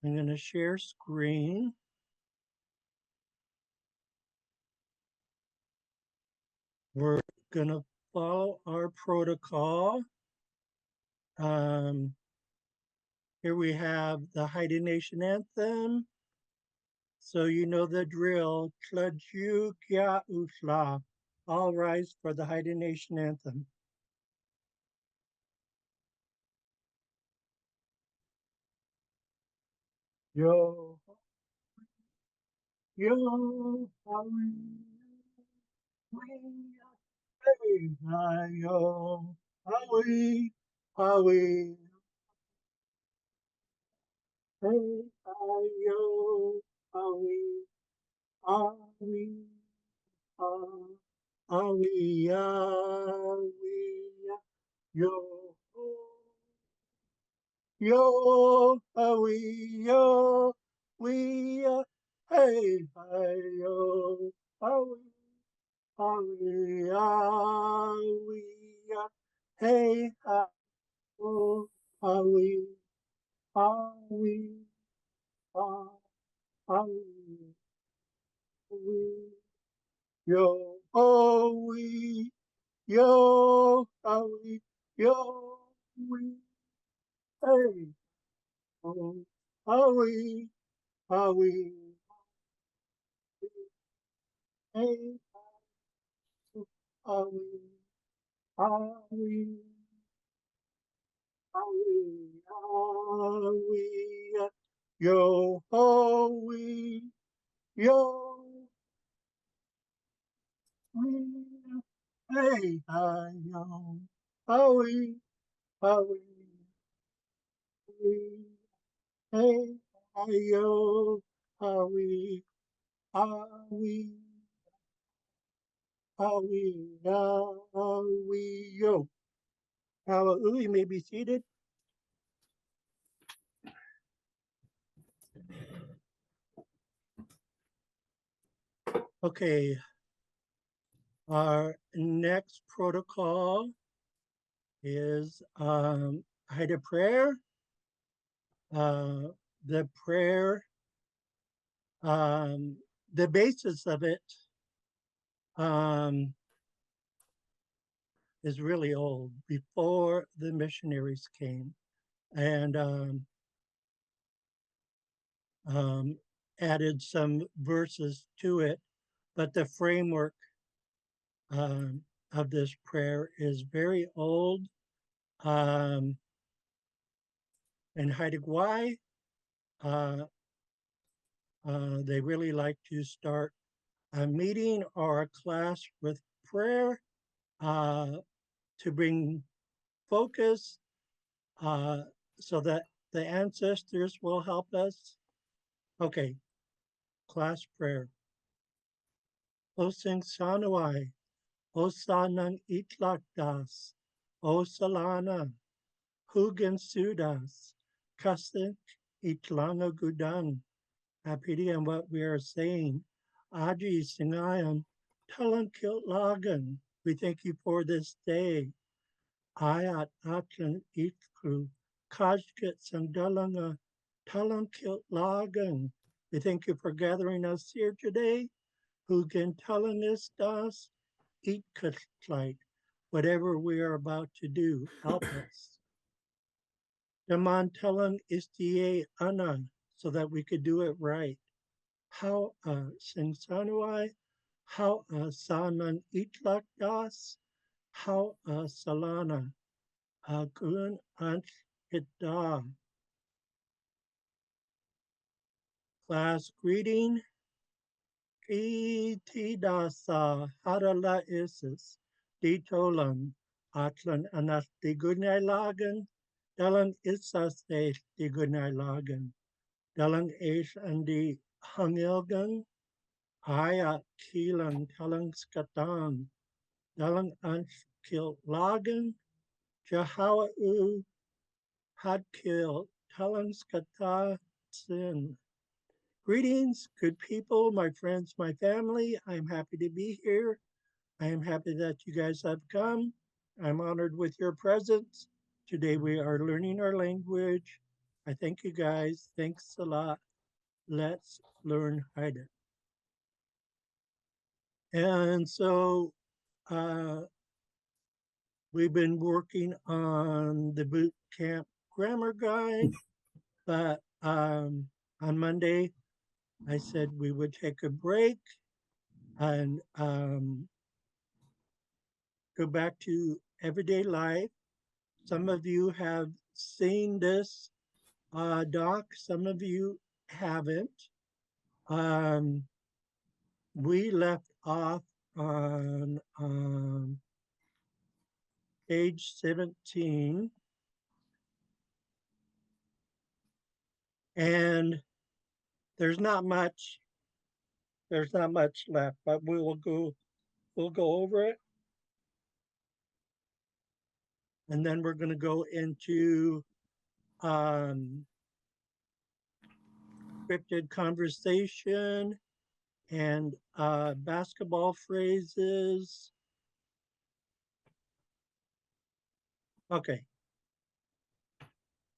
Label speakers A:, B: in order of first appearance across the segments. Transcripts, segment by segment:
A: I'm going to share screen. We're going to follow our protocol. Um, Here we have the Haida Nation anthem. So you know the drill. Tlaju Kia Usla. All rise for the Haida Nation anthem. Yo, yo, Hawi, we, hey, hi, yo, Hawi, Hawi, hey, hi, yo, Hawi, Hawi, Hawi, Hawi, yo, yo, Hawi, yo, we, hey, hi, yo, Hawi. Hallelujah. Hey, how are we? Are we? Are we? Yo, oh, we. Yo, are we? Yo, we. Hey, oh, are we? Are we? Hey, are we? Are we? Hallelujah. Yo ho we yo we hey hi yo ho we we hey hi yo ho we ho we yo. Hallelujah. You may be seated. Okay. Our next protocol is Haida prayer. Uh, the prayer, um, the basis of it um, is really old, before the missionaries came and um, added some verses to it. But the framework um, of this prayer is very old. In Haida uh, they really like to start a meeting or a class with prayer uh, to bring focus uh, so that the ancestors will help us. Okay, class prayer. O sing sanawai, o sanang itlakdas, o salana, hugan sudas, kasik itlanga gudang. Happy and what we are saying. Aji singayam, talang lagan. We thank you for this day. Ayat atlan itkru, kajkat sangdalanga, talang lagan. We thank you for gathering us here today. Who can telling us das, eat light, whatever we are about to do, help us. Daman telling istie ana, so that we could do it right. How sing sanuai, how sanan itlak das, how salana, gun ant ita. Class greeting, Itidasa harala isis, ditolan, atlan anas lagan, dalang isas lagan, dalang ish andi hangilgan, aya kilan talang skatan, dalang ansh kil lagan, jahawa had killed talang skata sin. Greetings, good people, my friends, my family. I'm happy to be here. I am happy that you guys have come. I'm honored with your presence. Today we are learning our language. I thank you guys. Thanks a lot. Let's learn Haida. And so we've been working on the boot camp grammar guide, but on Monday I said we would take a break and go back to everyday life. Some of you have seen this doc, some of you haven't. We left off on page 17, and there's not much left, but we'll go over it, and then we're going to go into scripted conversation and basketball phrases. Okay,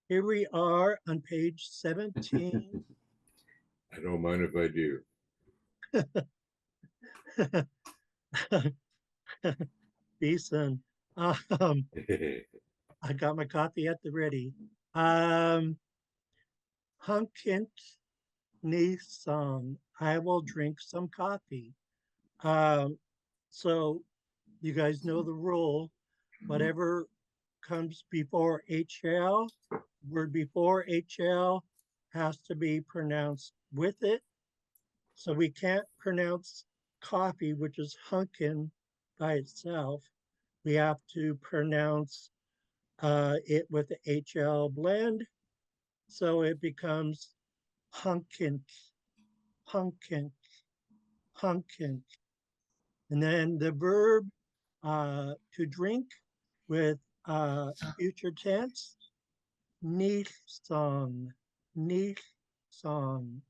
A: here we are on page 17.
B: I don't mind if I do.
A: Decent. I got my coffee at the ready. Hunkint ni song. I will drink some coffee. So you guys know the rule. Whatever comes before HL, word before HL has to be pronounced with it. So we can't pronounce coffee, which is hunkin by itself. We have to pronounce it with the HL blend. So it becomes hunkint, hunkint, hunkint. And then the verb to drink with future tense, neath song, neath song,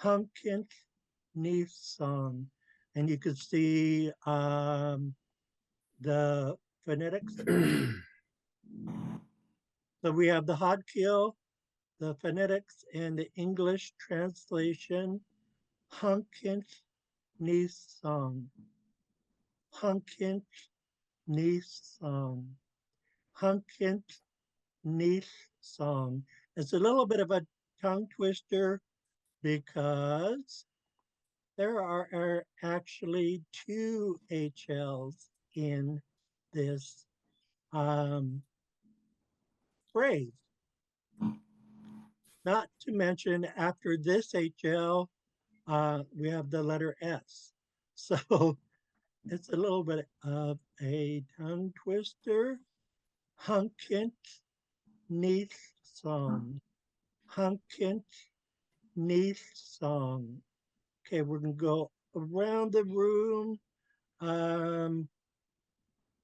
A: hunkint, neath song. And you could see the phonetics. So we have the Xaad Kil, the phonetics, and the English translation, hunkint, neath song, hunkint, neath song, hunkint, neath song. It's a little bit of a tongue twister because there are actually two HLs in this phrase. Not to mention, after this HL, we have the letter S. So it's a little bit of a tongue twister. Hunkint, neath song. Hunkint, neath song. Okay, we're going to go around the room.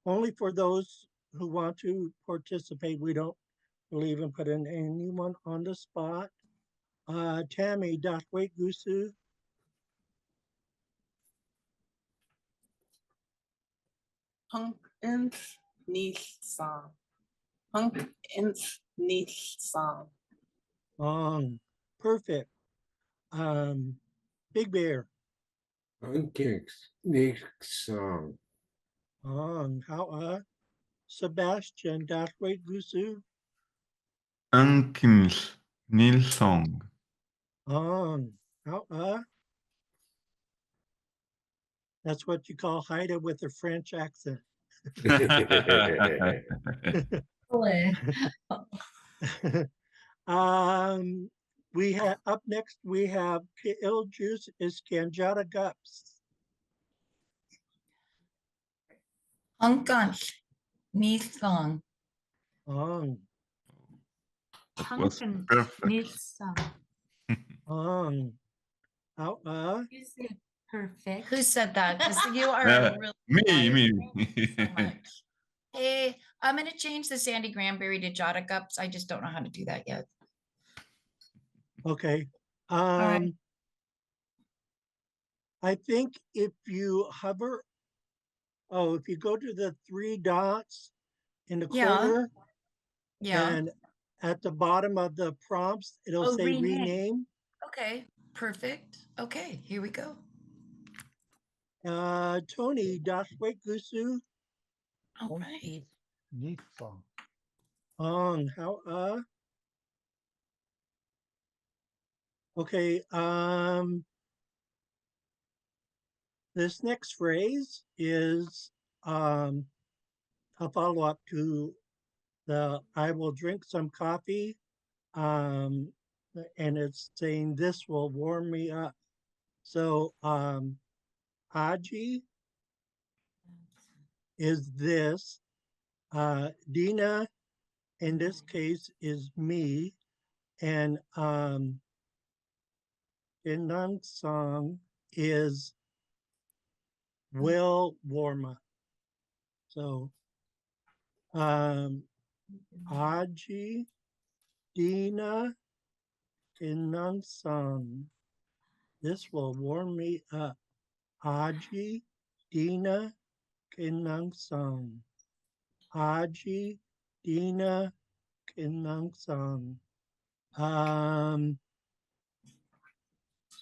A: Only for those who want to participate. We don't believe in putting anyone on the spot. Tammy, Dakwait Gusu.
C: Hunk inch niche song. Hunk inch niche song.
A: Perfect. Big Bear.
B: Unkinks next song.
A: How Sebastian, Dakwait Gusu.
D: Ankins Nilsson.
A: How That's what you call Haida with a French accent. We have up next. We have Iljuice Iskanjata Gups.
E: Hunkans Nilsson.
D: That was
F: Hunken
D: perfect.
F: Nilsson.
A: How
F: You said perfect.
E: Who said that? Because you are really
D: Me.
E: Thank you so much. Hey, I'm gonna change the Sandy Granberry to Jada Cups. I just don't know how to do that yet.
A: Okay.
E: right.
A: I think if you hover, if you go to the three dots in the
E: Yeah.
A: corner
E: Yeah.
A: and at the bottom of the prompts, it'll
E: Oh,
A: say
E: rename.
A: rename.
E: Okay, perfect. Okay, here we go.
A: Tony, Daswe Gusu,
E: All right.
G: Nissan.
A: on how okay, this next phrase is a follow-up to the I will drink some coffee. And it's saying this will warm me up. So Aji is this. Dina in this case is me. And Inang song is will warm up. So Aji, Dina, Inang song. This will warm me up. Aji, Dina, Kinang song. Aji, Dina, Kinang song.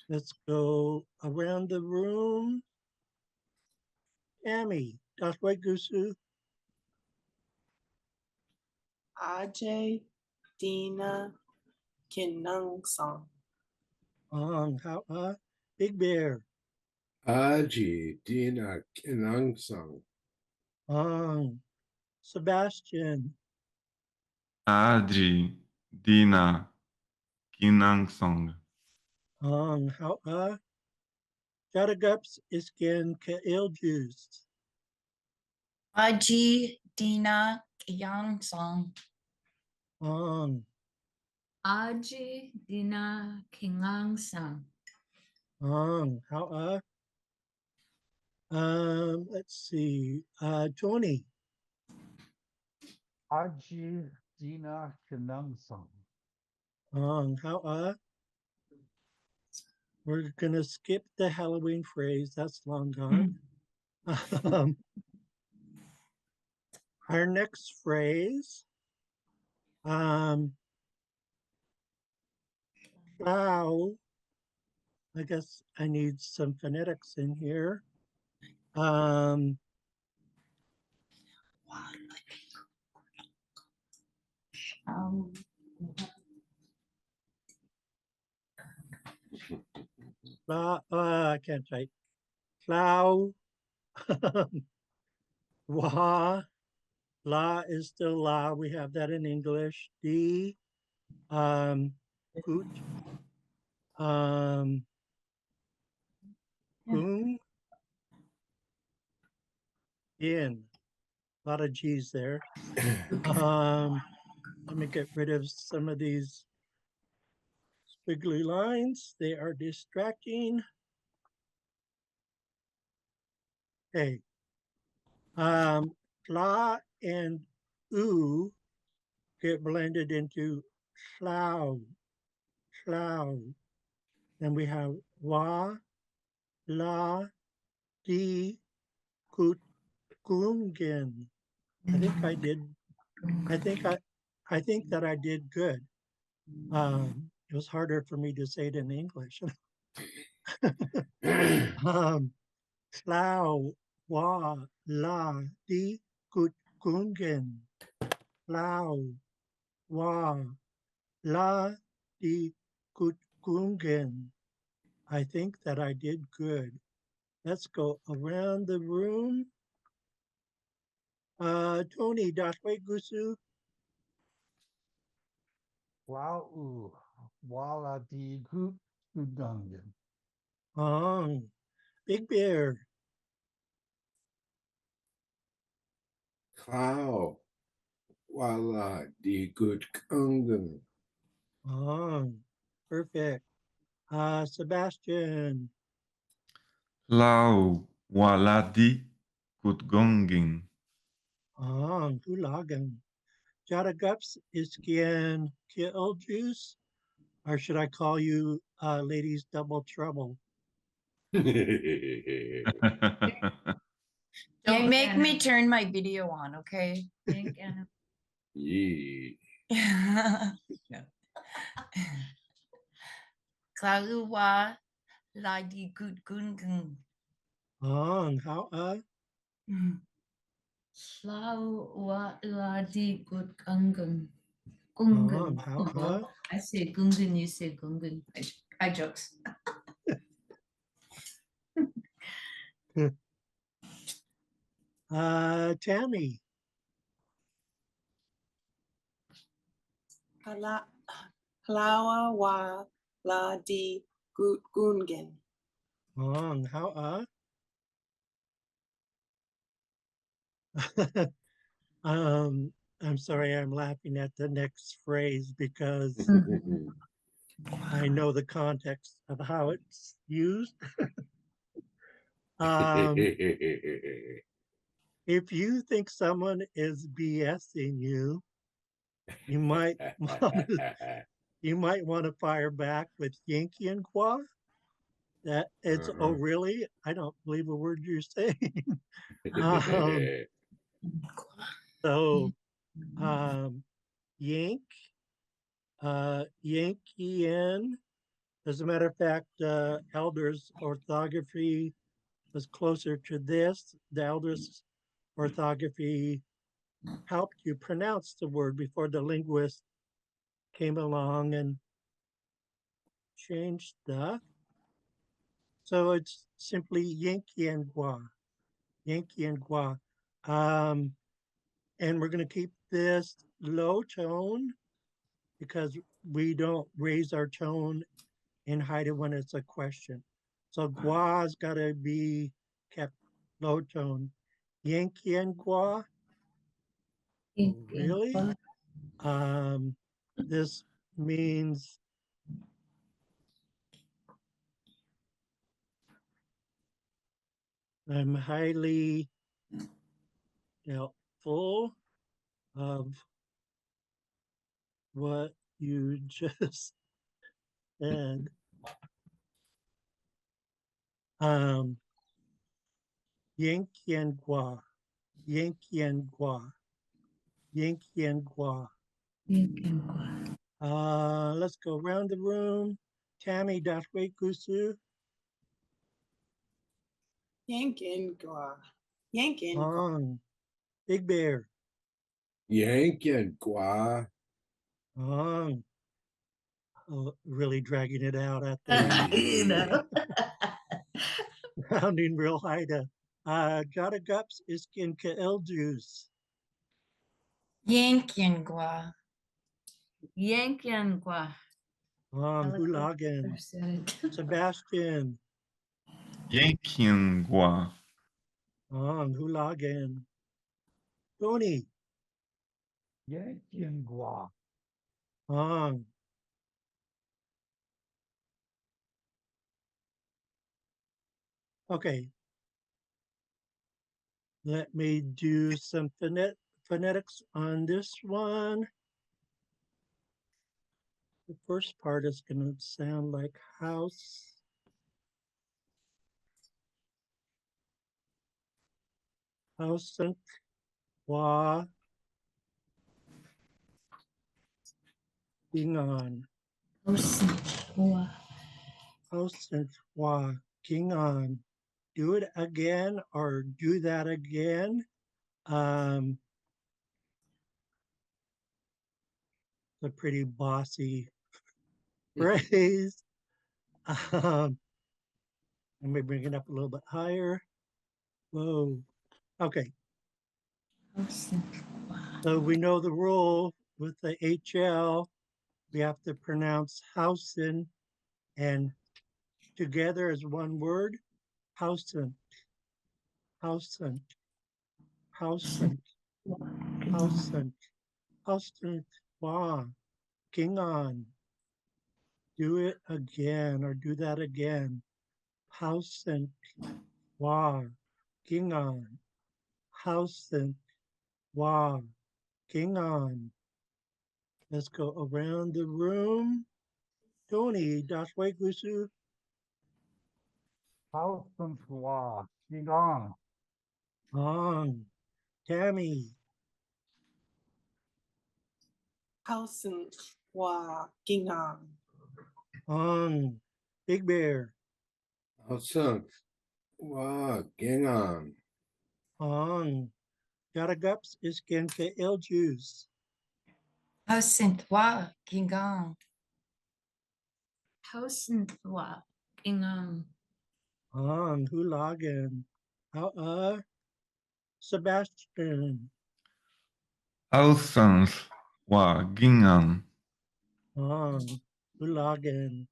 A: Let's go around the room. Tammy, Dasway Gusu.
C: Ajay, Dina, Kinang Song.
A: How Big Bear.
B: Aji Dina Kinangsang.
A: Sebastian.
D: Adri, Dina, Kinangsong.
A: How Jadagups Iskin Kail Juice.
E: Aji, Dina, Yang Song.
F: Aji Dina Kingang Sang.
A: How let's see. Tony.
G: Aji Dina Kinangsang.
A: How we're gonna skip the Halloween phrase. That's long gone. Our next phrase, plow. I guess I need some phonetics in here. I can't type. Plow. Wah. La is still la. We have that in English. D. Hoot. Boom. In. A lot of G's there. Let me get rid of some of these squiggly lines. They are distracting. Okay. La and oo get blended into cloud, cloud. Then we have wa, la, di, kut, kungen. I think I did. I think that I did good. It was harder for me to say it in English. Cloud, wa, la, di, kut, kungen. Cloud, wa, la, di, kut, kungen. I think that I did good. Let's go around the room. Tony, Daswe Gusu.
G: Wow. Wala di Gu Gugangan.
A: Big Bear.
B: Cow. Wala di good kungan.
A: Perfect. Sebastian.
D: Lau, Waladi, Kutgonging.
A: Hulagan. Jadagups Iskian Kill Juice. Or should I call you ladies double trouble?
E: Don't make me turn my video on, okay?
F: Thank Anna.
B: Yee.
E: No. Klaua la di gut gungung.
A: How
F: Slau wa la di gut gungun. Gungun.
A: how
F: Well, I say gungun, you say gungun. I jokes.
A: Tammy.
C: Hlawa wa la di gut gungen.
A: How I'm sorry, I'm laughing at the next phrase because I know the context of how it's used. If you think someone is BSing you, you might you might want to fire back with Yankee and Qua. That it's oh really? I don't believe a word you're saying. um, so Yank, Yankean. As a matter of fact, Elder's orthography was closer to this. The Elder's orthography helped you pronounce the word before the linguist came along and changed stuff. So it's simply Yankee and Gua. Yankee and Gua. And we're going to keep this low tone because we don't raise our tone in Haida when it's a question. So Gua's got to be kept low tone. Yankee and Gua, really? This means I'm highly full of what you just said. Yankee and Gua, Yankee and Gua, Yankee and Gua. Let's go around the room. Tammy Dashwe Kusu.
C: Yankin gua. Yankin gua.
A: Big Bear.
B: Yank and Gua.
A: Oh, really dragging it out at the end.
F: You know.
A: Sounding real Haida. Jada Gups Iskin Kael Juice.
E: Yankin gua.
F: Yankian Gua.
A: Hulagan. Sebastian.
D: Yankiangua.
A: Hulagan. Tony.
G: Yankee and Gua.
A: Okay. Let me do some phonetics on this one. The first part is going to sound like house. House and Wa. King on. House and Wa. King on. Do it again or do that again. A pretty bossy phrase. Let me bring it up a little bit higher. Whoa. Okay. So we know the rule with the HL. We have to pronounce Hausen and together as one word. Hausen. Hausen. Hausen. Hausen. Hausen. Wow. King on. Do it again or do that again. Hausen. Wow. King on. Hausen. Wow. King on. Let's go around the room. Tony, Dashwe Gusu.
G: House and Gua. King on.
A: On. Tammy.
C: Hausen wa gingang.
A: On. Big Bear.
B: Awesome. Wow, gang on.
A: On. Garagaps is Genke El Juice.
E: Hausinthwa Gingang.
F: Hausenthwa. Gingang.
A: On. Hulagen. Sebastian.
D: Ausens wa gingan.
A: On. Hulagen.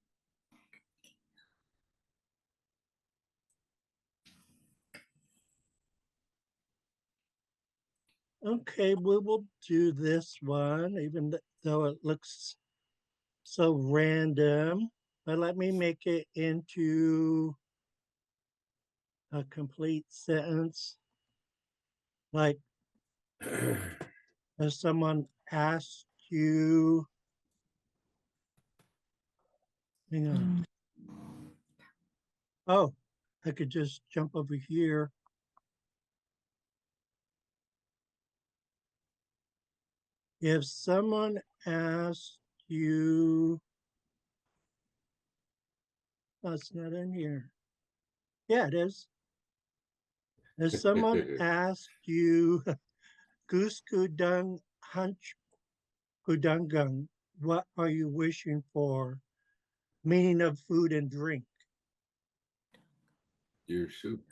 A: Okay, we will do this one, even though it looks so random. But let me make it into a complete sentence. Like if someone asked you, hang on. Oh, I could just jump over here. If someone asked you, oh, it's not in here. Yeah, it is. If someone asked you, Goose Kudung Hunch Kudungung, what are you wishing for? Meaning of food and drink.
B: Deer soup.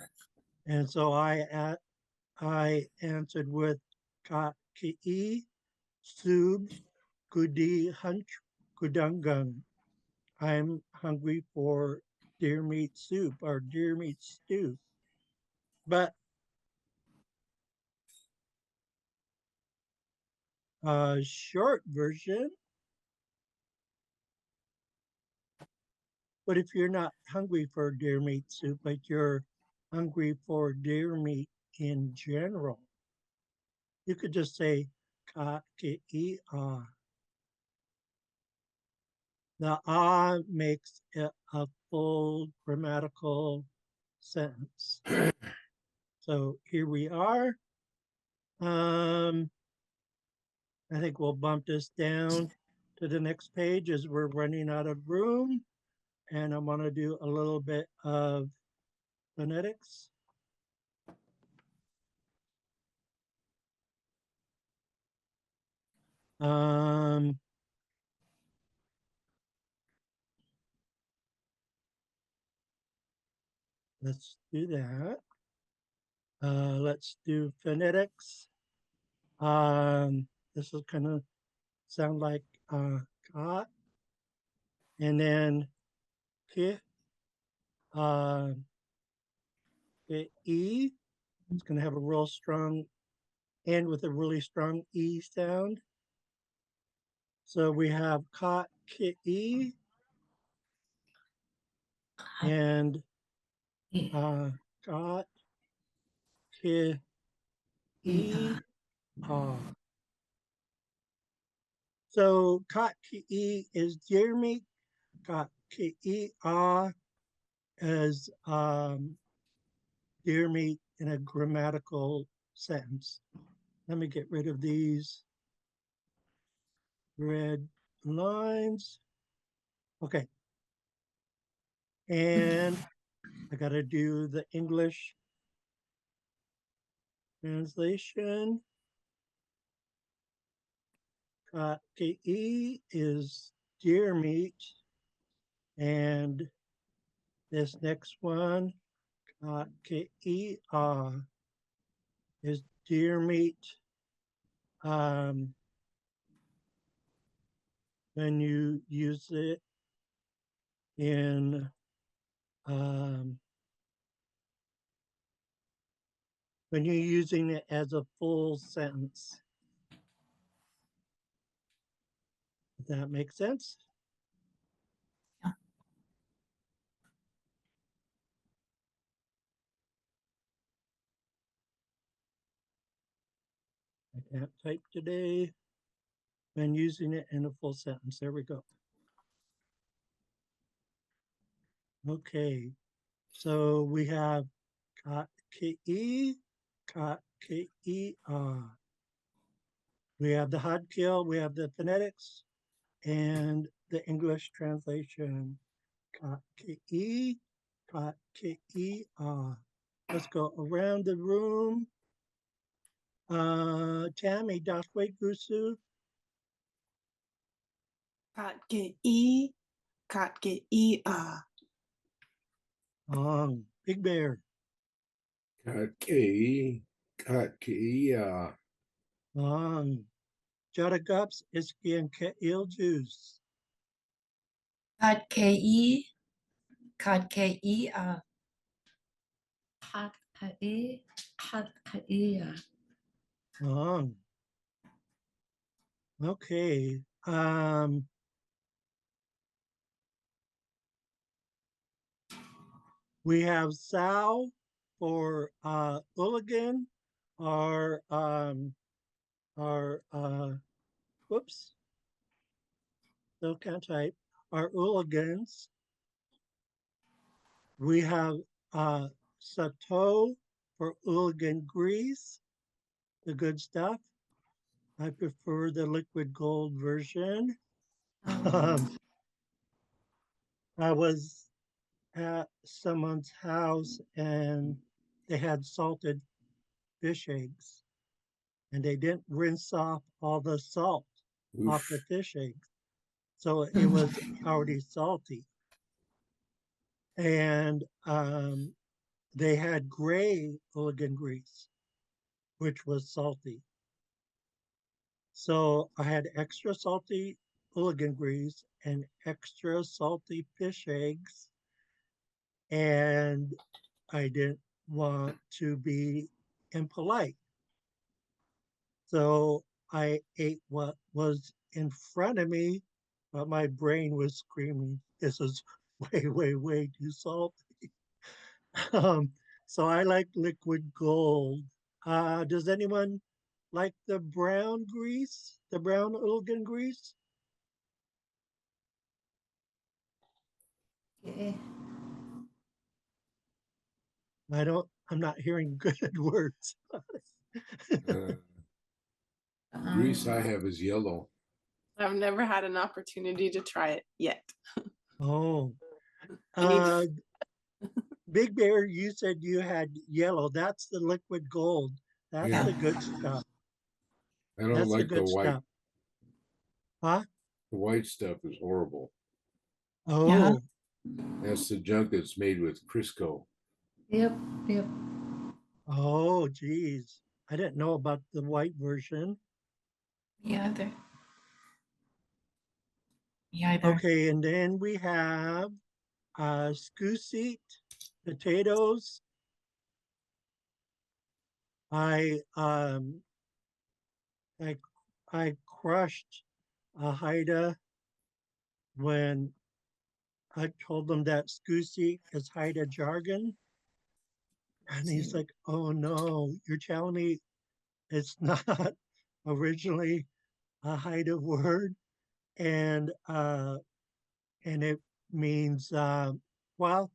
A: And so I answered with ka ki'i sub kudi hunch kudungung. I'm hungry for deer meat soup or deer meat stew. But a short version. But if you're not hungry for deer meat soup, but you're hungry for deer meat in general, you could just say ka ki'i ah. The ah makes it a full grammatical sentence. So here we are. I think we'll bump this down to the next page as we're running out of room. And I want to do a little bit of phonetics. Let's do that. Let's do phonetics. This will kind of sound like ka, and then ki, e. It's going to have a real strong end with a really strong e sound. So we have ka, ki, e, and ka, ki, e, ah. So ka, ki, e is deer meat. Ka, ki, e, ah as deer meat in a grammatical sentence. Let me get rid of these red lines. Okay. And I got to do the English translation. Ka'i is deer meat. And this next one, Ka'i'a, is deer meat. When you use it in when you're using it as a full sentence. Does that make sense?
E: Yeah.
A: I can't type today. When using it in a full sentence. There we go. Okay. So we have ka ki'i, ka ki'i'a. We have the Xaad Kil, we have the phonetics, and the English translation. Ka ke ah. Let's go around the room. Tammy, daswe gusu.
C: Kat ke i ah.
A: Big Bear.
B: Katkei.
A: Jadagups, Iski, and Keil Juice.
E: Kat ke
F: Hat kae, hat kae.
A: Okay. We have Sal for Hooligan, our whoops, still can't type. Our hooligans. We have Sato for Hooligan Grease, the good stuff. I prefer the liquid gold version. I was at someone's house and they had salted fish eggs and they didn't rinse off all the salt off the
B: Oof.
A: fish eggs. So it was already salty. And they had gray hooligan grease, which was salty. So I had extra salty hooligan grease and extra salty fish eggs. And I didn't want to be impolite. So I ate what was in front of me, but my brain was screaming, this is way, way, way too salty. Um, so I like liquid gold. Does anyone like the brown grease, the brown Ulgan grease?
F: Okay.
A: I'm not hearing good words.
B: Grease I have is yellow.
C: I've never had an opportunity to try it yet.
A: Oh,
C: I need to.
A: Big Bear, you said you had yellow. That's the liquid gold. That's
B: Yeah.
A: the good stuff.
B: I don't
A: That's the
B: like the
A: good
B: white.
A: stuff. Huh?
B: The white stuff is horrible.
A: Oh,
B: That's the junk that's made with Crisco.
F: Yep, yep.
A: oh, geez. I didn't know about the white version.
E: me either. Me either.
A: Okay, and then we have scusit, potatoes. I um I I crushed a Haida when I told them that scusit is Haida jargon. And he's like, oh no, you're telling me it's not originally a Haida word. And it means well,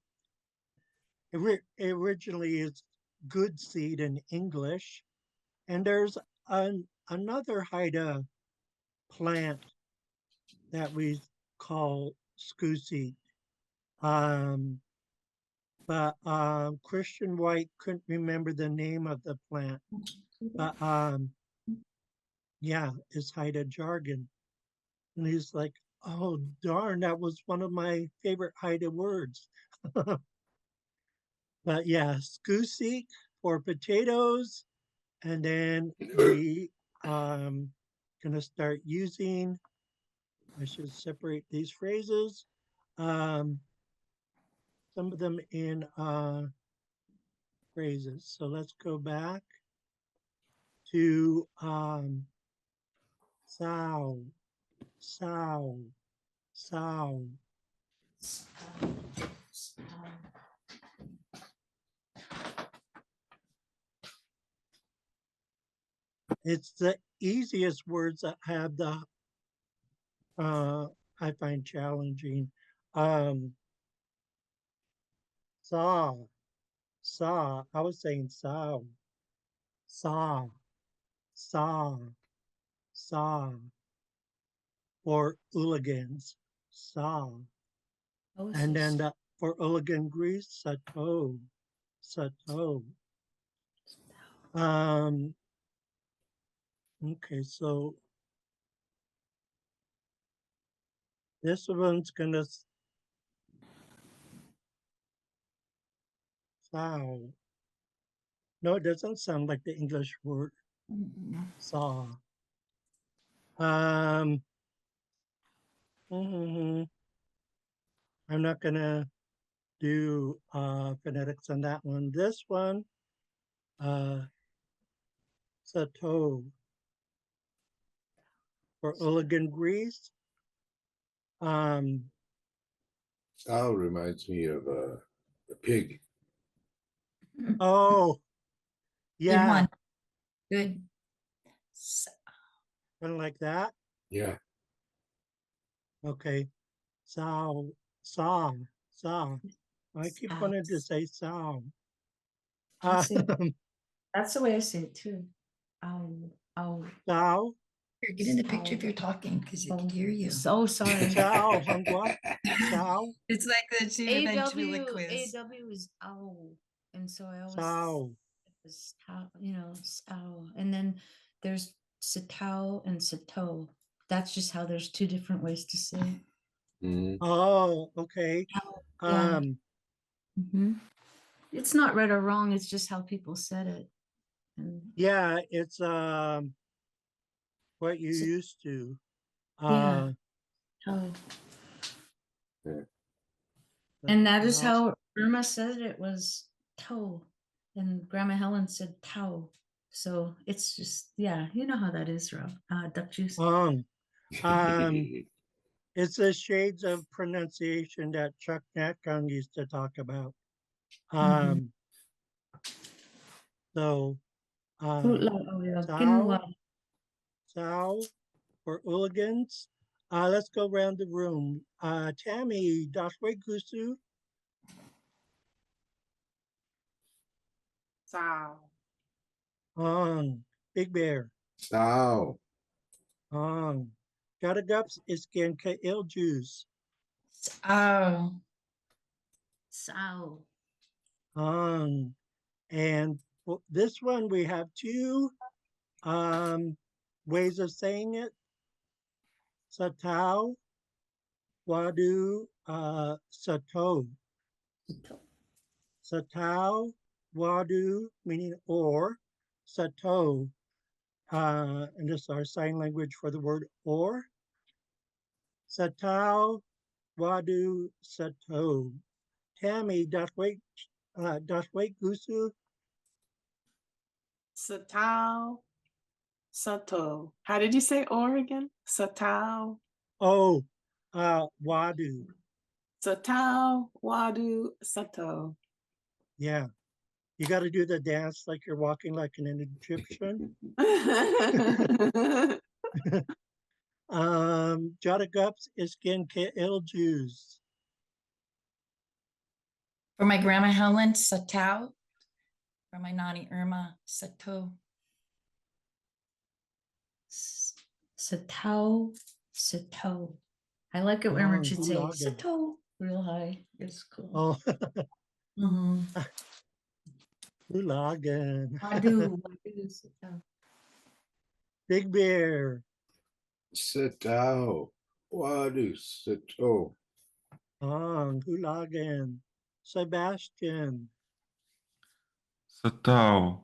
A: originally it's good seed in English, and there's another Haida plant that we call scusi. Um, but Christian White couldn't remember the name of the plant. But yeah, it's Haida jargon. And he's like, oh, darn, that was one of my favorite Haida words. But yeah, scusi for potatoes. And then we gonna start using, I should separate these phrases. Some of them in phrases. So let's go back to sound, sound, sound. It's the easiest words that have the I find challenging. Saw, saw. I was saying sound, saw, saw, Sa. For hooligans, Sa.
E: Oh, so
A: And then for hooligan Greece, Sato. Sato. Okay, so this one's gonna sound. No, it doesn't sound like the English word saw. Mhm. I'm not gonna do phonetics on that one. This one, Sato. For hooligan Greece,
B: Style reminds me of a pig.
A: oh,
E: good
A: yeah,
E: one. Good.
A: kind of like that.
B: Yeah.
A: Okay. Sow, song, song. I keep wanting to say song.
F: I'll say-
A: Um,
F: That's the way I say it too. Oh,
A: sow,
E: Here, get in the picture if you're talking because it can hear you.
F: so sorry.
A: sow, hungwa, sow,
F: It's like the two
E: AW
F: ventriloquist.
E: AW is ow, and so I always
A: sow.
F: Sow. And then there's Satao and Sato. That's just how there's two different ways to say it.
B: Mhm.
A: Oh, okay.
F: Yeah. It's not right or wrong. It's just how people said it. And
A: Yeah, it's what you
F: So-
A: used to.
F: Yeah. oh.
B: Yeah.
F: And that is
A: Sow.
F: how Irma said it was toe. And Grandma Helen said tau. So it's just, yeah, you know how that is, Rob. Duck juice.
A: Um, it's the shades of pronunciation that Chuck Natkong used to talk about.
F: Mhm.
A: So,
F: Quinoa.
A: Sal for hooligans. Let's go around the room. Tammy, Dashwe Gusu,
C: Sao.
A: Big Bear,
B: Style.
A: Gadagups Iskin Ka Il Juice,
E: Oh,
F: Sao.
A: and this one we have two ways of saying it. Satao, Wadu, Sato. Satao, Wadu, meaning or, Sato, and this is our sign language for the word or. Satao, Wadu, Sato. Tammy, Dashway Gusu,
C: Satao. Sato. How did you say or again? Satao.
A: oh, Wadu.
C: Satao. Wadu. Sato.
A: Yeah, you got to do the dance like you're walking like an Egyptian. Jadagups Iskin Ke Il Juice.
E: for my grandma Helen, Satao. For my nanny Irma, Sato.
F: Satao. Sato. I like it when Irma should say
A: Gulaga.
F: Sato real high. It's cool.
A: Oh,
F: Mhm.
A: Gulagan.
F: Wadu, Sato.
A: Big Bear.
B: Setao. Wadu. Seto.
A: Gulagan. Sebastian.
D: Satao.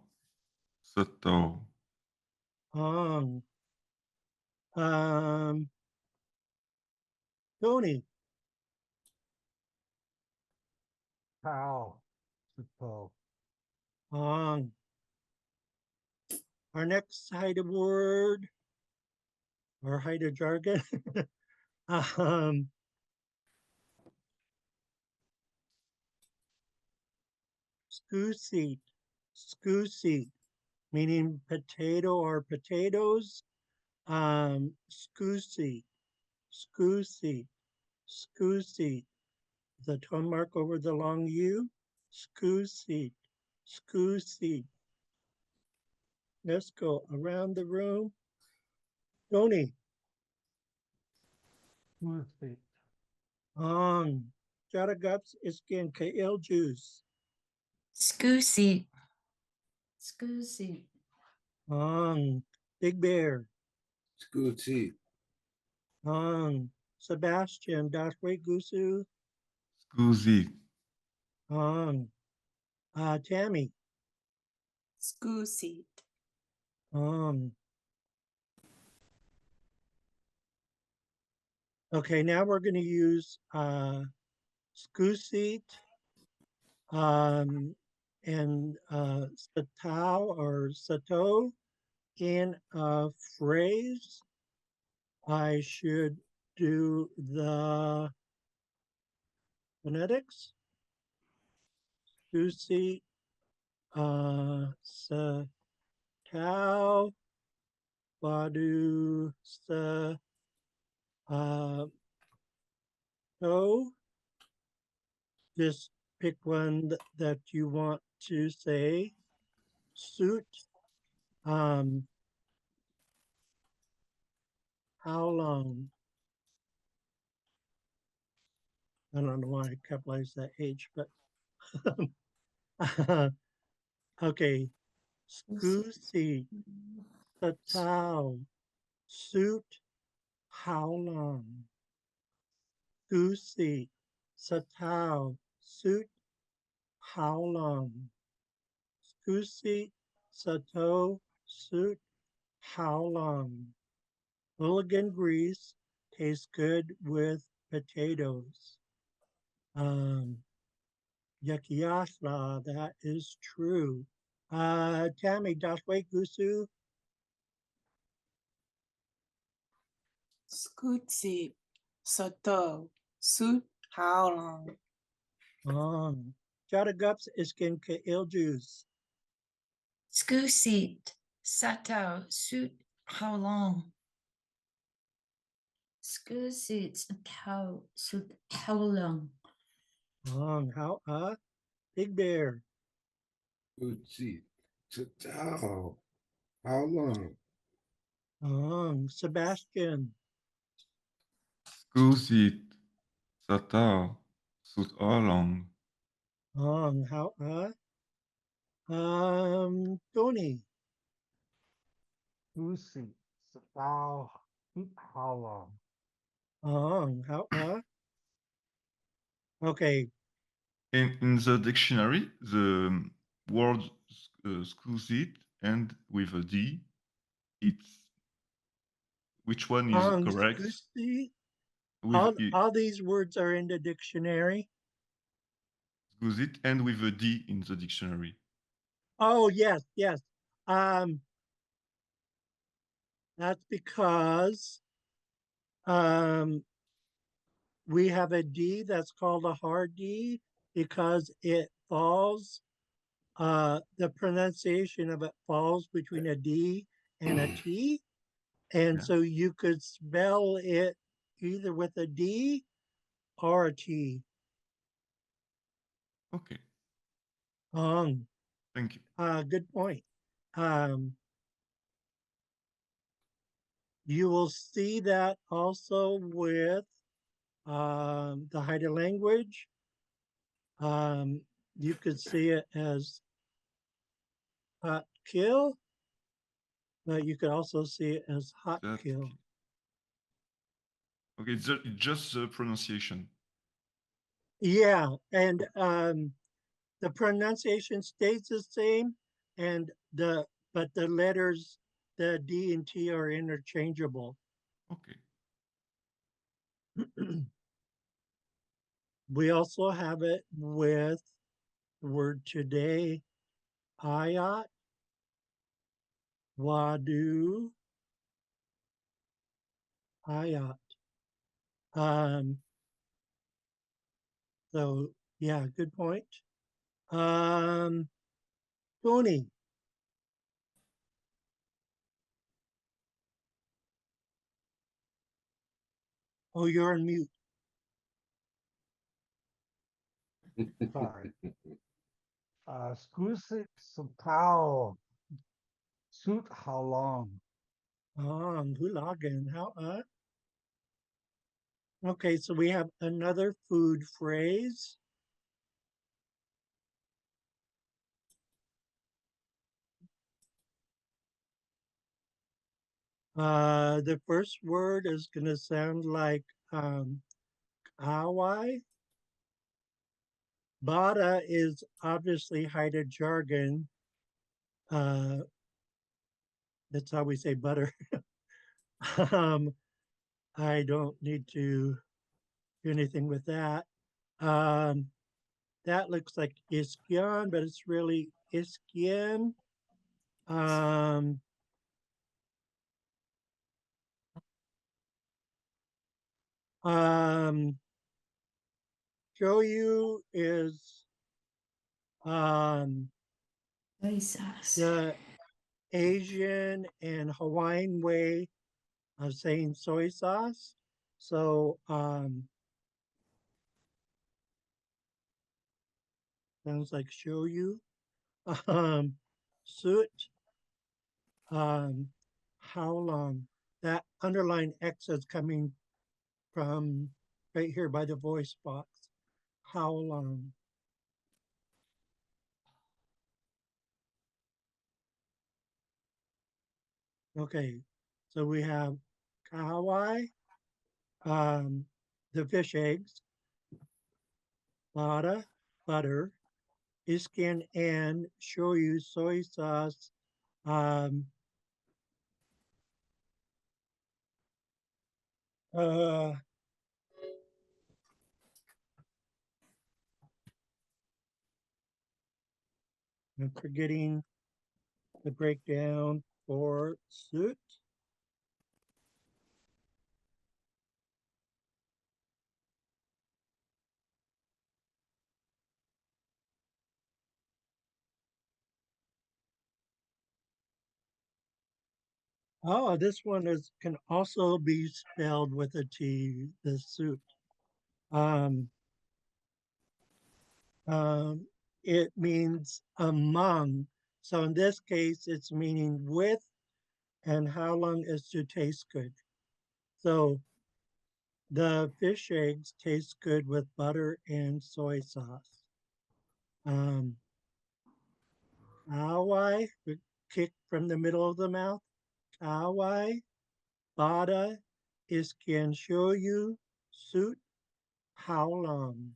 D: Sato.
A: Um, Tony.
G: Cow. Sato.
A: Our next cited word or cited jargon. um, Scusi. Scusi, meaning potato or potatoes. Scusi. Scusi. Scusi. The tone mark over the long U. Scusi. Scusi. Let's go around the room. Tony.
G: Tuesday.
A: Jaragaps iskin kail juice.
E: Scoozy.
F: Scusi.
A: Big Bear.
B: Scooty.
A: Sebastian Daswe Gusu.
D: Scusi.
A: Tammy.
C: Scooseat.
A: Okay, now we're going to use Scooseat and Satao or Sato in a phrase. I should do the phonetics. Scooseat, Satao, Badu, Sa, To. Just pick one that you want to say. Suit. How long? I don't know why I capitalized that H, but okay. Scoozy, Satao, suit, how long? Scoozy, Satao, suit, how long? Scoozy, Sato, suit, how long? Mulligan grease tastes good with potatoes. Yakiasla, that is true. Tammy, Dashwe Gusu,
C: Scootseat. Sato. Suit. How long?
A: Jadagups iskin kail juice.
E: Scoozy. Sato. Suit. How long?
F: Scusi. Tau. Sut. How long?
A: How Big Bear.
B: Scooty. Tatao. How long?
A: Sebastian.
D: Scusi. Satao. Sut Along.
A: How Tony.
G: Tuesday. Satao. How long?
A: How okay.
D: In the dictionary, the word scusit and with a D, it's which one is correct?
A: Scusi.
D: With
A: All these words are in the dictionary.
D: scusit and with a D in the dictionary.
A: Oh yes, yes. That's because we have a D that's called a hard D because it falls, the pronunciation of it falls between a D and a T. And
D: Yeah.
A: so you could spell it either with a D or a T.
D: Okay.
A: Um,
D: Thank you.
A: Good point. You will see that also with the Haida language. You could see it as hot kill, but you could also see it as hot
D: Xaad
A: kill.
D: Kil. Okay, it's just the pronunciation.
A: Yeah, and the pronunciation stays the same, and but the letters, the D and T are interchangeable.
D: Okay.
A: We also have it with the word today, ayat, wadu, ayat. So yeah, good point. Tony. Oh, you're on mute.
G: Sorry. Scusi. Satao. Suit. How long?
A: Hulagan, how Okay, so we have another food phrase. The first word is going to sound like Kawai. Bada is obviously Haida jargon. That's how we say butter. I don't need to do anything with that. That looks like Iskian, but it's really Iskian. Shoyu is
F: Soy sauce.
A: the Asian and Hawaiian way of saying soy sauce. So sounds like shoyu. Soot. How long? That underlined X is coming from right here by the voice box. How long? Okay, so we have kahawai, the fish eggs, bada, butter, iskin and shoyu, soy sauce, um, uh, I'm forgetting the breakdown for soot. Oh, this one is can also be spelled with a T, the suit. Um, um, it means among. So in this case, it's meaning with and how long is to taste good. So the fish eggs taste good with butter and soy sauce. Awai, kick from the middle of the mouth. Awai, bada, iskin shoyu, suit, how long?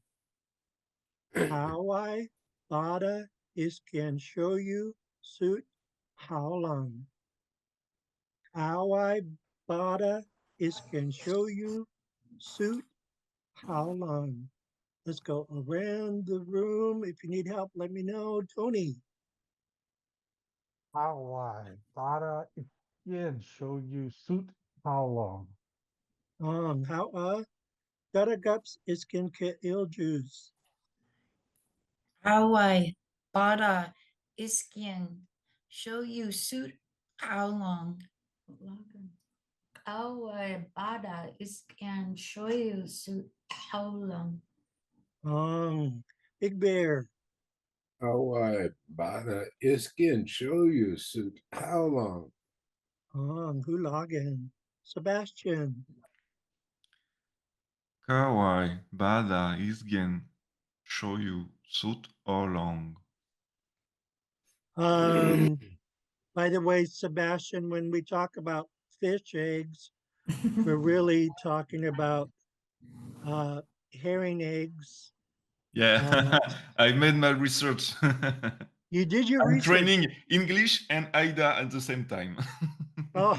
A: Awai, bada, iskin shoyu, suit, how long? Awai, bada, iskin shoyu, suit, how long? Let's go around the room. If you need help, let me know. Tony.
G: Hawaii. Bada again show you suit how long?
A: How Garagaps iskin ke juice.
E: Hawaii, Bada, Iskian, show you suit how long?
F: Kawaii bada is can show you suit how long.
A: Big Bear.
B: Hawaii bada iskin show you suit. How long?
A: Hulagan. Sebastian.
D: Kawai, Bada, Isgen, Shoyu, Sut, or Long.
A: By the way, Sebastian, when we talk about fish eggs, we're really talking about herring eggs.
D: Yeah, I made my research.
A: You did your
D: I'm
A: research.
D: training English and Aida at the same time.
A: Oh,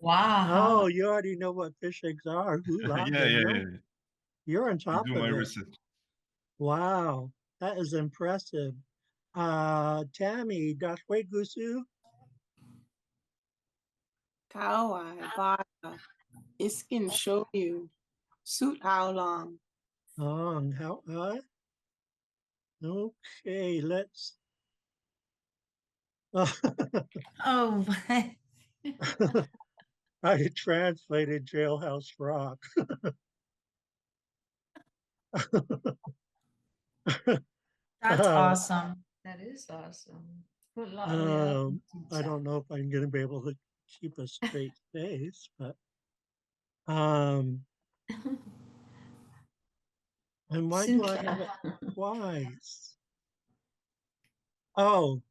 F: Wow.
A: oh, you already know what fish eggs are. Hulagan. You're on
D: I
A: top
D: do
A: of
D: my
A: it.
D: research.
A: Wow, that is impressive. Tammy, Dashwe Gusu.
C: Kauai, Bada, Iskin show you. Suit how long?
A: How okay, let's
E: Oh,
A: I translated Jailhouse Rock.
E: that's awesome.
F: That is awesome. Put a lot of
A: I don't know if I'm gonna be able to keep a straight face, but and why do I have it twice? Oh,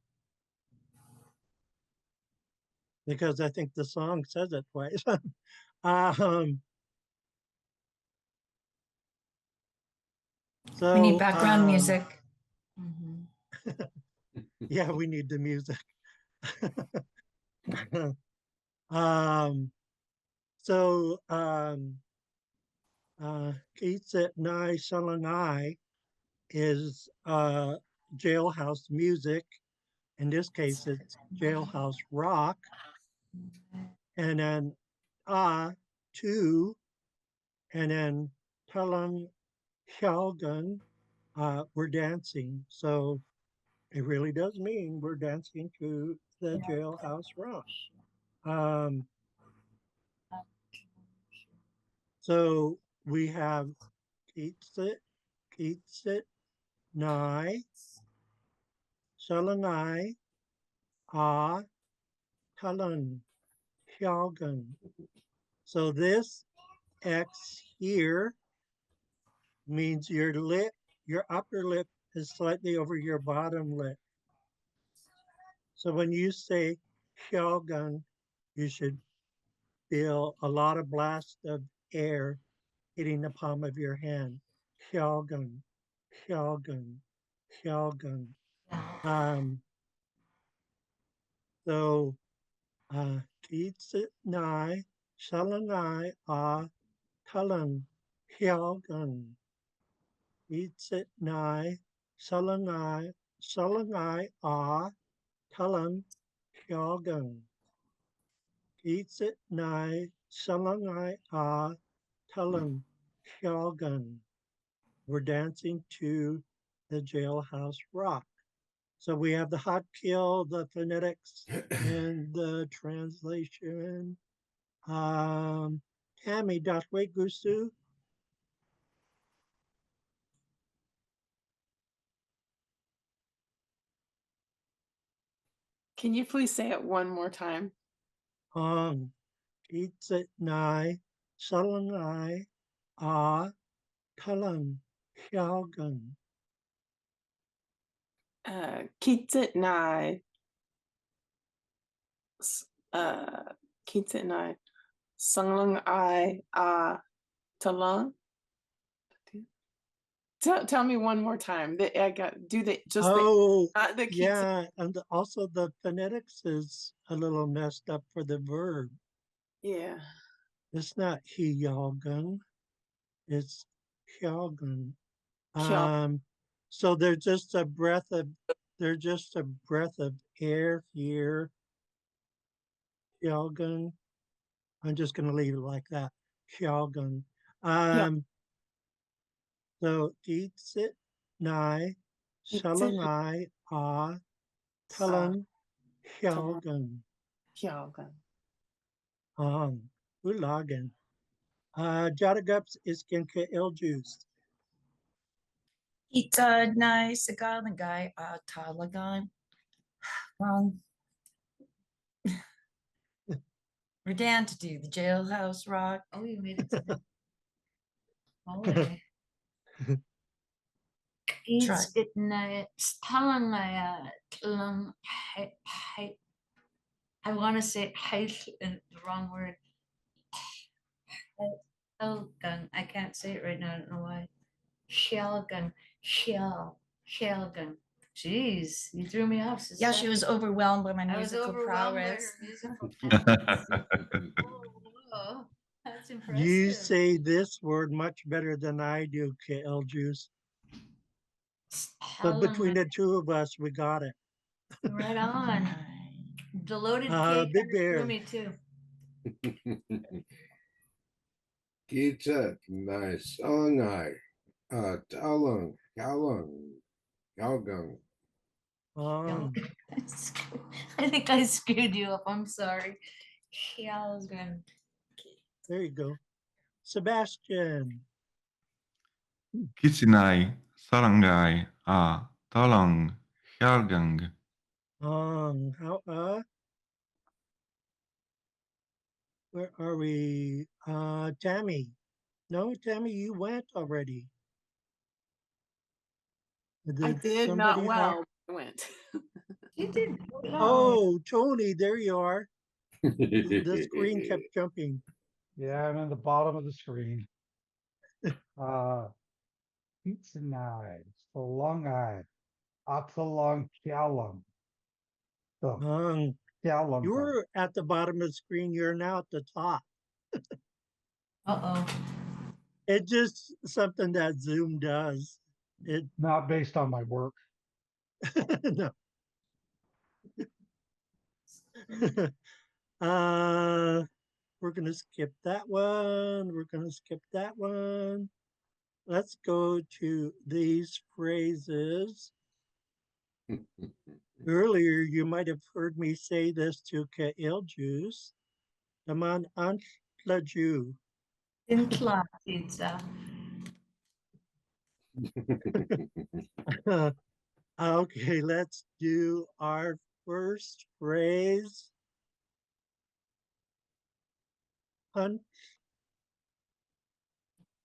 A: because I think the song says it twice. So
E: We need background music.
F: Mhm.
A: yeah, we need the music. um, so Kitsit Nai Salangai is jailhouse music. In this case, it's jailhouse rock. And then two, and then Talang Hyalgan, we're dancing. So it really does mean we're dancing to the jailhouse rock. So we have Kitsit, Nai, Salangai, Talan, Hyalgan. So this X here means your upper lip is slightly over your bottom lip. So when you say Hyalgan, you should feel a lot of blast of air hitting the palm of your hand. Hyalgan, Hyalgan, Hyalgan. So Kitsit Nai, Shalangai, Talan, Hyalgan. Kitsit Nai, Shalangai, Talan, Hyalgan. Kitsit Nai, Shalangai, Talan, Hyalgan. We're dancing to the jailhouse rock. So we have the hot kill, the phonetics, and the translation. Tammy, Datwe Gusu.
C: Can you please say it one more time?
A: Kitsit Nai, Salanai, Talan, Hyalgan.
C: Kitsit nai. Kitsit nai. Sunglung I talang. Tell me one more time. I got do the just
A: Oh,
C: the kitsit.
A: yeah, and also the phonetics is a little messed up for the verb.
C: Yeah.
A: It's not Hyalgan, it's Hyalgan.
C: Hyal-
A: So there's just a breath of air here. Hyalgan. I'm just going to leave it like that. Hyalgan. So Kitsit Nai, Salangai, Talan, Hyalgan.
C: Hyalgan.
A: Ulagan. Jadagups is Genka ill juice.
E: Ita Nai Sagalangai Talagan. Wrong. We're down to do the jailhouse rock.
F: Oh, you made it to the hallway. It's it na I want to say the wrong word. Shelgun. I can't say it right now. I don't know why. Shelgun. Shelgun. Jeez, you threw me off.
E: Yeah, she was overwhelmed by my
F: I was
E: musical
F: overwhelmed by her
E: prowess.
F: musical prowess. Oh, that's impressive.
A: You say this word much better than I do, KL Juice. So between the two of us, we got it.
F: Right on. The loaded cake
A: Big
F: threw
A: Bear.
F: me too.
B: Kitsit Nai Salangai, Talang, Hyalgan.
F: I think I screwed you up. I'm sorry. Shelgun.
A: There you go. Sebastian.
D: Kitsinai, Sarangai, Talang, Hyalgang.
A: How Where are we? Tammy. No, Tammy, you went already.
C: I did not
A: somebody
C: well. I went.
F: You did. Wow.
A: Oh, Tony, there you are. The screen kept jumping.
G: Yeah, I'm in the bottom of the screen. Pizza knives, Salongai, Oxalong Kialam. So,
A: Um,
G: Kialam.
A: you were at the bottom of the screen. You're now at the top.
F: Uh-oh.
A: It's just something that Zoom does. It
G: Not based on my work.
A: no. uh, we're gonna skip that one. We're gonna skip that one. Let's go to these phrases. Earlier, you might have heard me say this to Kail Juice. Naman Antlaju.
F: Thin class pizza.
A: Okay, let's do our first phrase. Hunt.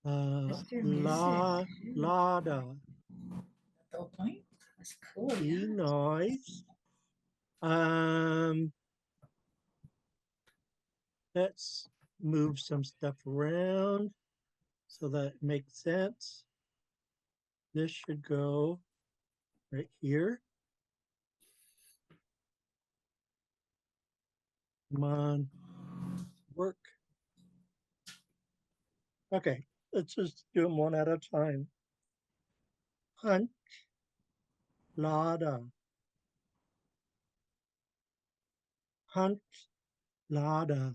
F: Mr.
A: La
F: Music.
A: Lada.
E: The whole point.
F: That's cool.
A: Be
F: Yeah.
A: nice. Let's move some stuff around so that it makes sense. This should go right here. Come on, work. Okay, let's just do them one at a time. Hunt, Lada. Hunt, Lada.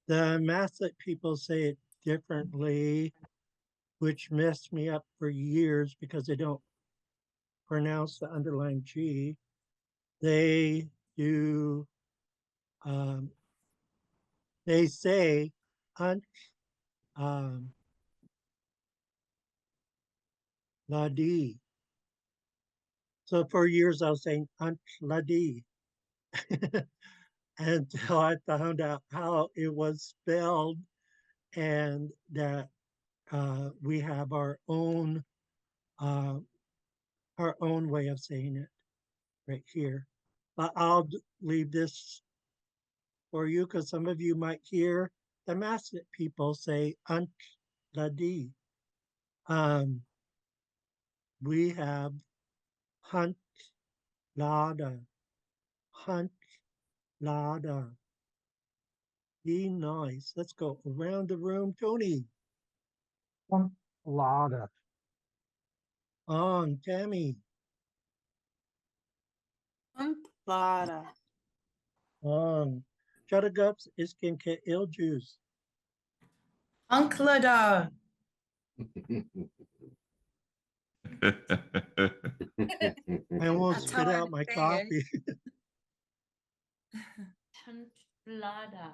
A: The Masset people say it differently, which messed me up for years because they don't pronounce the underlying G. They do, they say Hunt, Ladi. So for years I was saying Hunt Ladi until I found out how it was spelled and that we have uh, our own way of saying it right here. But I'll leave this for you because some of you might hear the Masset people say Hunt Ladi. We have Hunt Lada, Hunt Lada. Be nice. Let's go around the room. Tony,
G: Lada.
A: on, Tammy,
C: Clara.
A: on. Shuttergups is can get ill juice.
E: Unklada.
A: I won't
E: That's
A: spit
E: how
A: out
E: I'm
A: my
E: saying.
A: coffee.
F: Lada.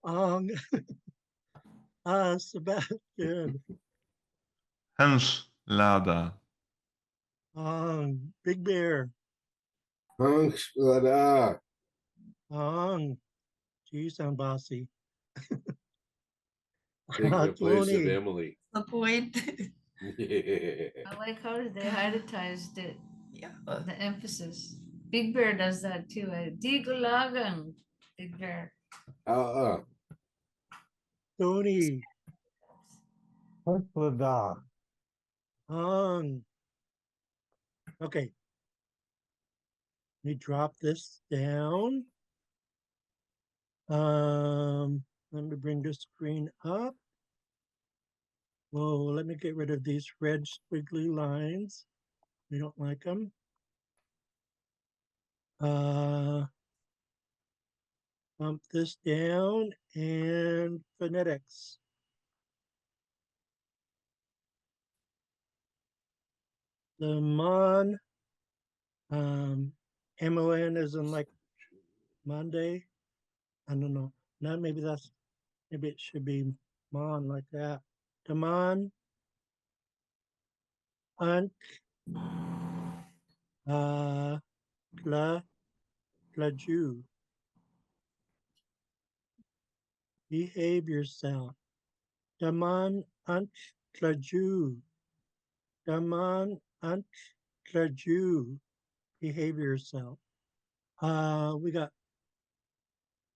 A: On, Sebastian,
D: Hans Lada.
A: on. Big Bear,
B: Hunks,
A: on. Gee, sound bossy.
B: Taking the place of
A: Tony,
B: Emily.
E: The point.
F: I like how they highlightized it,
E: Yeah.
F: the emphasis. Big Bear does that too. Digulagang. Big Bear.
A: Tony,
G: Lada.
A: on. Okay. Let me drop this down. Let me bring the screen up. Whoa, let me get rid of these red squiggly lines. We don't like them. Bump this down and phonetics. The mon, MON is in like Monday. I don't know. Now maybe it should be mon like that. The mon, unt, kla, klaju. behave yourself. Daman ant tlaju. Daman ant tlaju. Behave yourself. We got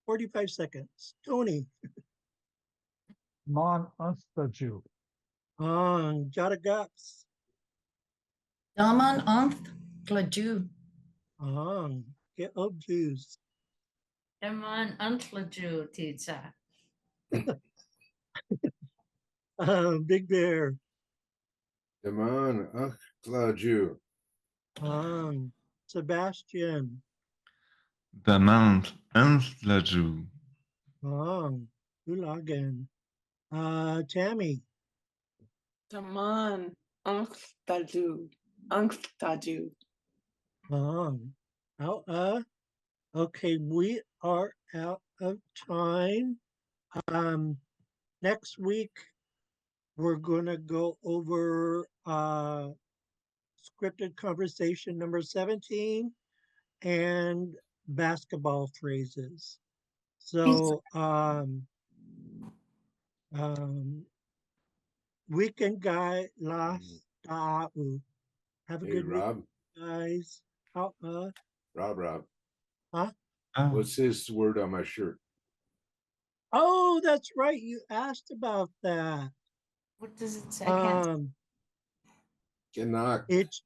A: 45 seconds. Tony,
G: Man Ustaju.
A: on Jadagaps,
E: Daman anth glaju.
A: on get up juice.
F: Daman Antlaju, teacher.
A: Big Bear,
B: Daman Klaju.
A: on Sebastian,
D: Damant Antlaju.
A: on Ulagan, Tammy,
C: Taman. Taju. Taju.
A: on out. Okay, we are out of time. Next week we're gonna go over scripted conversation number 17 and basketball phrases. So weekend guy last have a
B: Hey,
A: good week,
B: Rob.
A: guys.
B: Rob.
A: Huh?
D: Ah,
B: What's this word on my shirt?
A: Oh, that's right. You asked about that.
F: What does it say? I can't.
B: Canuck.
A: It's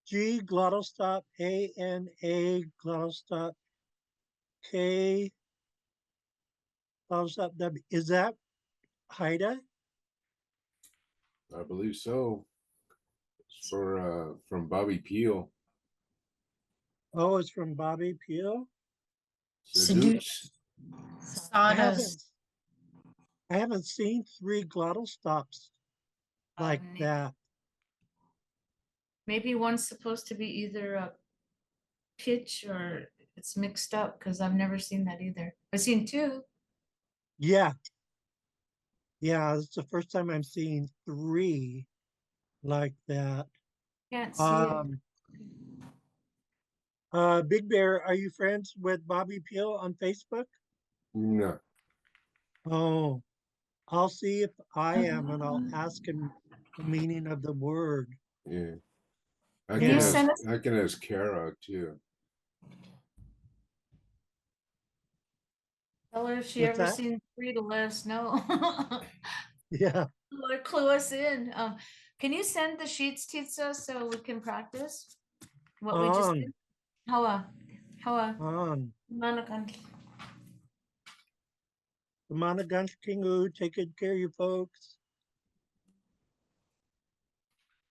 A: G glottal stop A-N-A glottal stop K glottal stop W. Is that Haida?
B: I believe so. It's for from Bobby Peel.
A: Oh, it's from Bobby Peel.
B: Seduce.
A: I
E: Sawdust.
A: haven't seen 3 glottal stops like that.
F: Maybe one's supposed to be either a pitch or it's mixed up because I've never seen that either. I've seen two.
A: Yeah. Yeah, it's the first time I'm seeing 3 like that.
F: Can't see it.
A: Big Bear, are you friends with Bobby Peel on Facebook?
B: No.
A: Oh, I'll see if I am and I'll ask him the meaning of the word.
B: Yeah.
A: Can you
F: send us-
B: I can ask Kara too.
F: Tell her if she
A: What's
F: ever
A: that?
F: seen three to let us know.
A: Yeah.
F: Or clue us in. Can you send the sheets, Titsa, so we can practice what we just did? Hawa.
A: On.
F: Manakan.
A: The Monagunch Kingu, take good care of you folks.